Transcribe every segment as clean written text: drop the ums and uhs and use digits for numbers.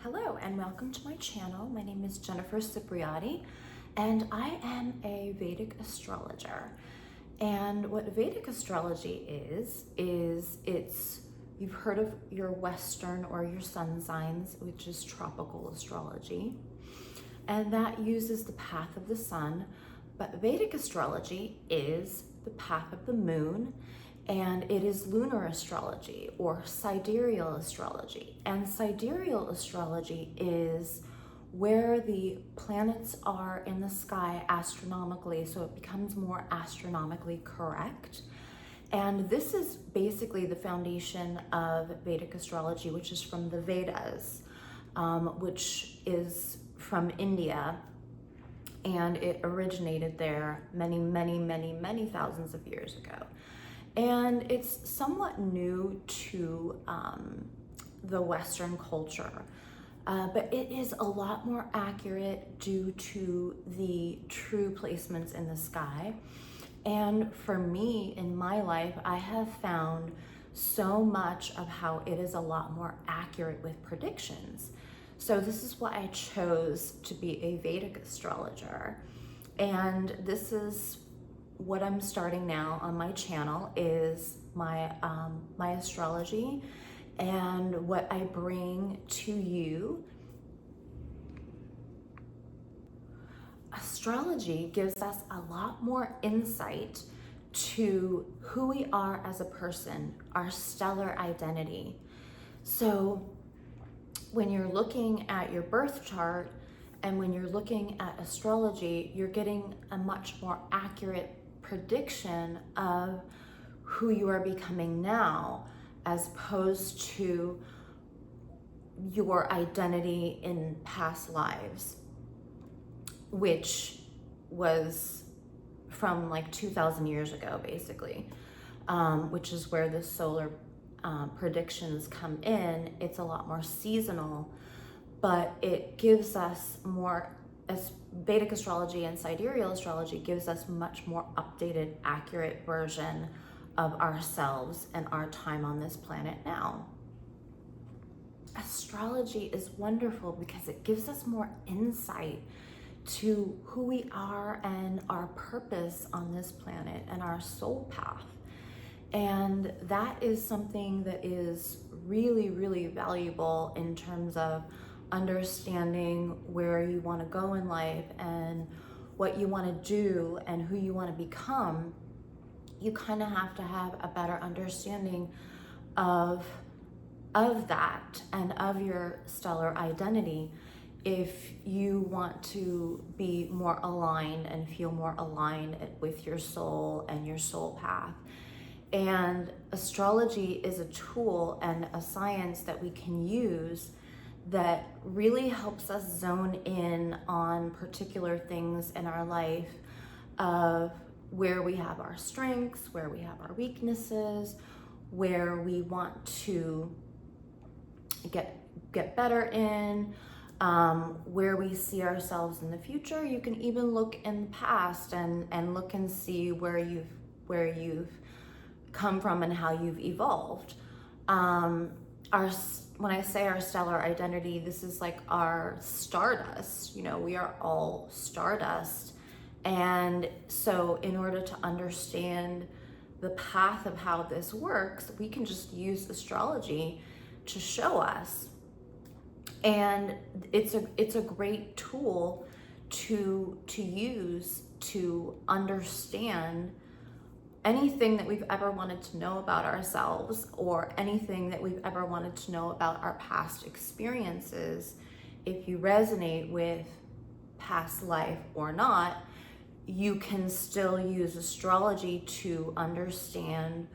Hello and welcome to my channel. My name is Jennifer Cipriati and I am a Vedic astrologer. And what Vedic astrology is you've heard of your Western or your sun signs, which is tropical astrology. And that uses the path of the sun, but Vedic astrology is the path of the moon, and it is lunar astrology or sidereal astrology. And sidereal astrology is where the planets are in the sky astronomically, so it becomes more astronomically correct. And this is basically the foundation of Vedic astrology, which is from the Vedas, which is from India, and it originated there many thousands of years ago. And it's somewhat new to the Western culture, but it is a lot more accurate due to the true placements in the sky. And for me, in my life, I have found so much of how it is a lot more accurate with predictions. So this is why I chose to be a Vedic astrologer. And this is what I'm starting now on my channel, is my astrology and what I bring to you. Astrology gives us a lot more insight to who we are as a person, our stellar identity. So when you're looking at your birth chart and when you're looking at astrology, you're getting a much more accurate prediction of who you are becoming now, as opposed to your identity in past lives, which was from like 2,000 years ago, basically, which is where the solar predictions come in. It's a lot more seasonal, but it gives us more, as Vedic astrology and sidereal astrology gives us much more updated, accurate version of ourselves and our time on this planet now. Astrology is wonderful because it gives us more insight to who we are and our purpose on this planet and our soul path. And that is something that is really valuable in terms of understanding where you want to go in life and what you want to do and who you want to become. You kind of have to have a better understanding of that and of your stellar identity if you want to be more aligned and feel more aligned with your soul and your soul path. And astrology is a tool and a science that we can use that really helps us zone in on particular things in our life, of where we have our strengths, where we have our weaknesses, where we want to get better in, where we see ourselves in the future. You can even look in the past and look and see where you've come from and how you've evolved. When I say our stellar identity, this is like our stardust. You know, we are all stardust. And so in order to understand the path of how this works, we can just use astrology to show us. And it's a great tool to use to understand anything that we've ever wanted to know about ourselves, or anything that we've ever wanted to know about our past experiences. If you resonate with past life or not, you can still use astrology to understand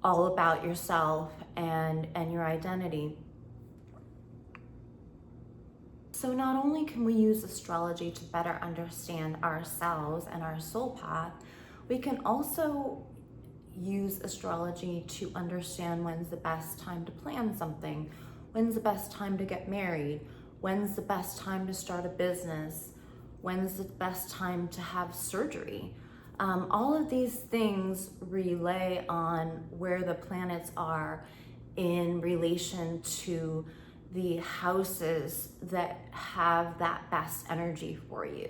all about yourself and your identity. So not only can we use astrology to better understand ourselves and our soul path, we can also use astrology to understand when's the best time to plan something, when's the best time to get married, when's the best time to start a business, when's the best time to have surgery. All of these things relay on where the planets are in relation to the houses that have that best energy for you.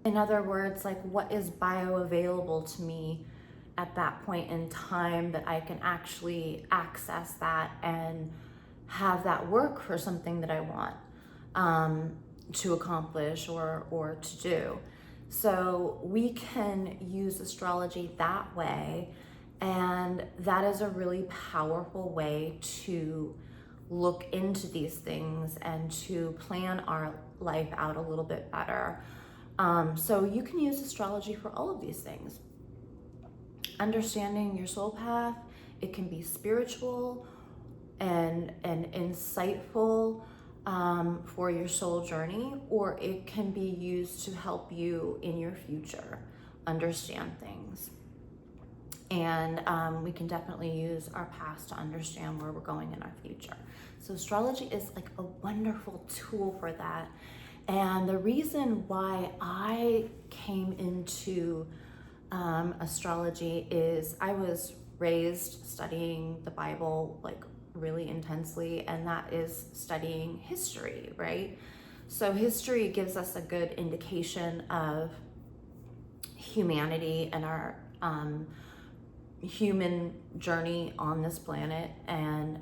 In other words, like, what is bioavailable to me at that point in time that I can actually access that and have that work for something that I want to accomplish or to do. So we can use astrology that way, and that is a really powerful way to look into these things and to plan our life out a little bit better. So you can use astrology for all of these things. Understanding your soul path, it can be spiritual and insightful for your soul journey, or it can be used to help you in your future understand things. And we can definitely use our past to understand where we're going in our future. So astrology is like a wonderful tool for that. And the reason why I came into astrology is I was raised studying the Bible like really intensely, and that is studying history, right? So history gives us a good indication of humanity and our human journey on this planet, and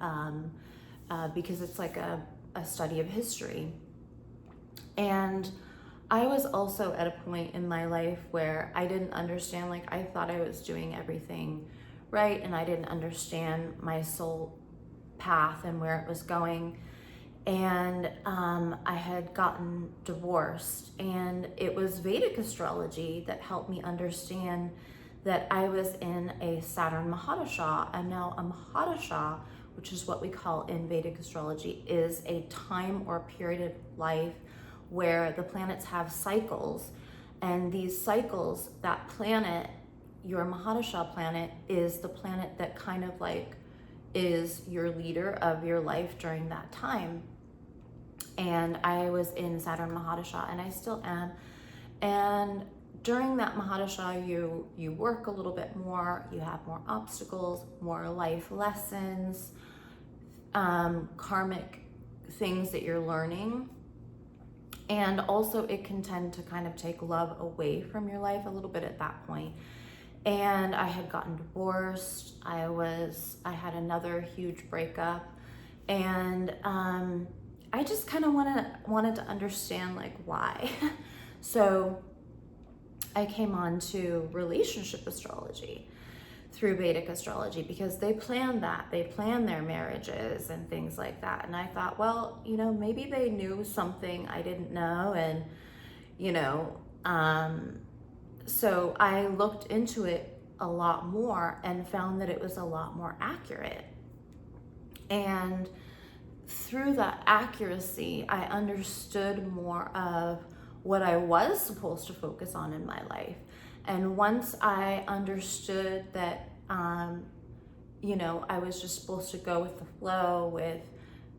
because it's like a study of history. And I was also at a point in my life where I didn't understand, like, I thought I was doing everything right, and I didn't understand my soul path and where it was going. And I had gotten divorced, and it was Vedic astrology that helped me understand that I was in a Saturn Mahadasha. And now a Mahadasha, which is what we call in Vedic astrology, is a time or period of life where the planets have cycles, and these cycles, that planet, your Mahadasha planet, is the planet that kind of like is your leader of your life during that time. And I was in Saturn Mahadasha, and I still am. And during that Mahadasha, you work a little bit more, you have more obstacles, more life lessons, karmic things that you're learning. And also it can tend to kind of take love away from your life a little bit at that point. And I had gotten divorced. I had another huge breakup, and I just kind of wanted to understand, like, why. So I came on to relationship astrology through Vedic astrology, because they plan their marriages and things like that. And I thought, well, maybe they knew something I didn't know. And, so I looked into it a lot more and found that it was a lot more accurate. And through that accuracy, I understood more of what I was supposed to focus on in my life. And once I understood that, I was just supposed to go with the flow, with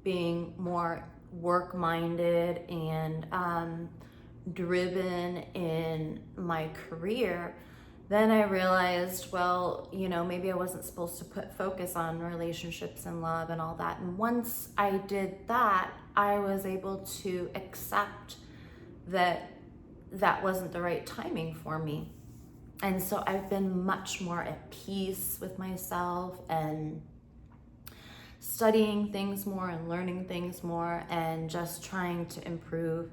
being more work-minded and driven in my career, then I realized, well, maybe I wasn't supposed to put focus on relationships and love and all that. And once I did that, I was able to accept that that wasn't the right timing for me. And so I've been much more at peace with myself and studying things more and learning things more and just trying to improve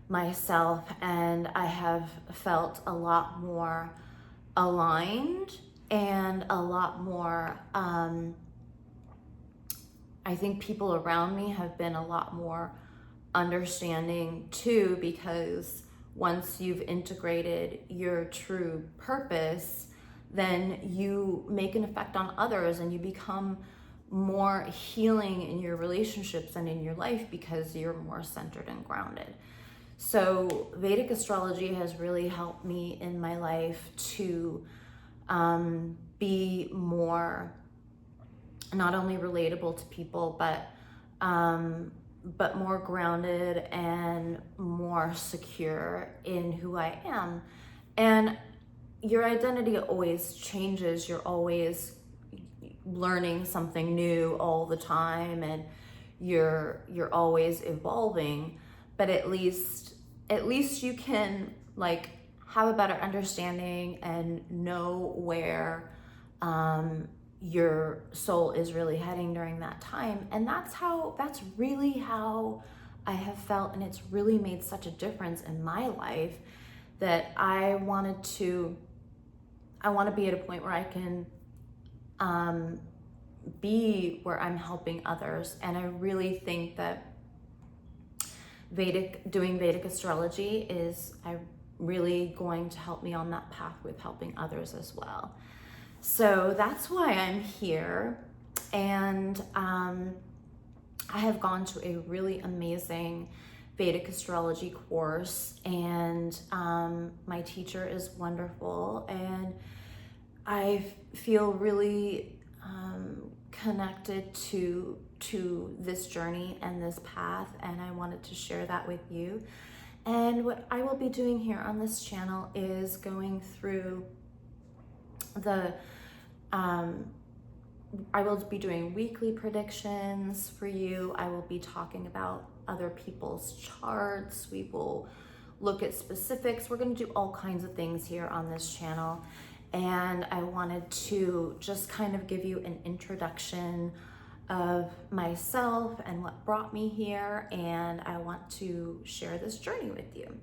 myself. And I have felt a lot more aligned and a lot more, I think people around me have been a lot more understanding too, because once you've integrated your true purpose, then you make an effect on others and you become more healing in your relationships and in your life because you're more centered and grounded. So Vedic astrology has really helped me in my life to be more not only relatable to people, but more grounded and more secure in who I am. And your identity always changes. You're always learning something new all the time, and you're always evolving, but at least you can like have a better understanding and know where your soul is really heading during that time. And that's really how I have felt, and it's really made such a difference in my life that I want to be at a point where I can be where I'm helping others. And I really think that doing Vedic astrology is really going to help me on that path with helping others as well. So that's why I'm here. And I have gone to a really amazing Vedic astrology course, and my teacher is wonderful, and I feel really connected to this journey and this path, and I wanted to share that with you. And what I will be doing here on this channel is going through I will be doing weekly predictions for you. I will be talking about other people's charts. We will look at specifics. We're going to do all kinds of things here on this channel. And I wanted to just kind of give you an introduction of myself and what brought me here. And I want to share this journey with you.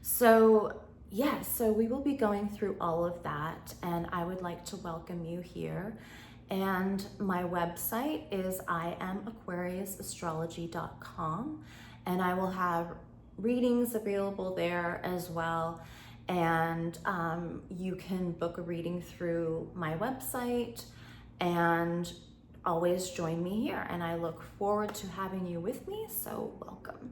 So yeah, so we will be going through all of that, and I would like to welcome you here. And my website is IamAquariusAstrology.com, and I will have readings available there as well. And you can book a reading through my website, and always join me here. And I look forward to having you with me, so welcome.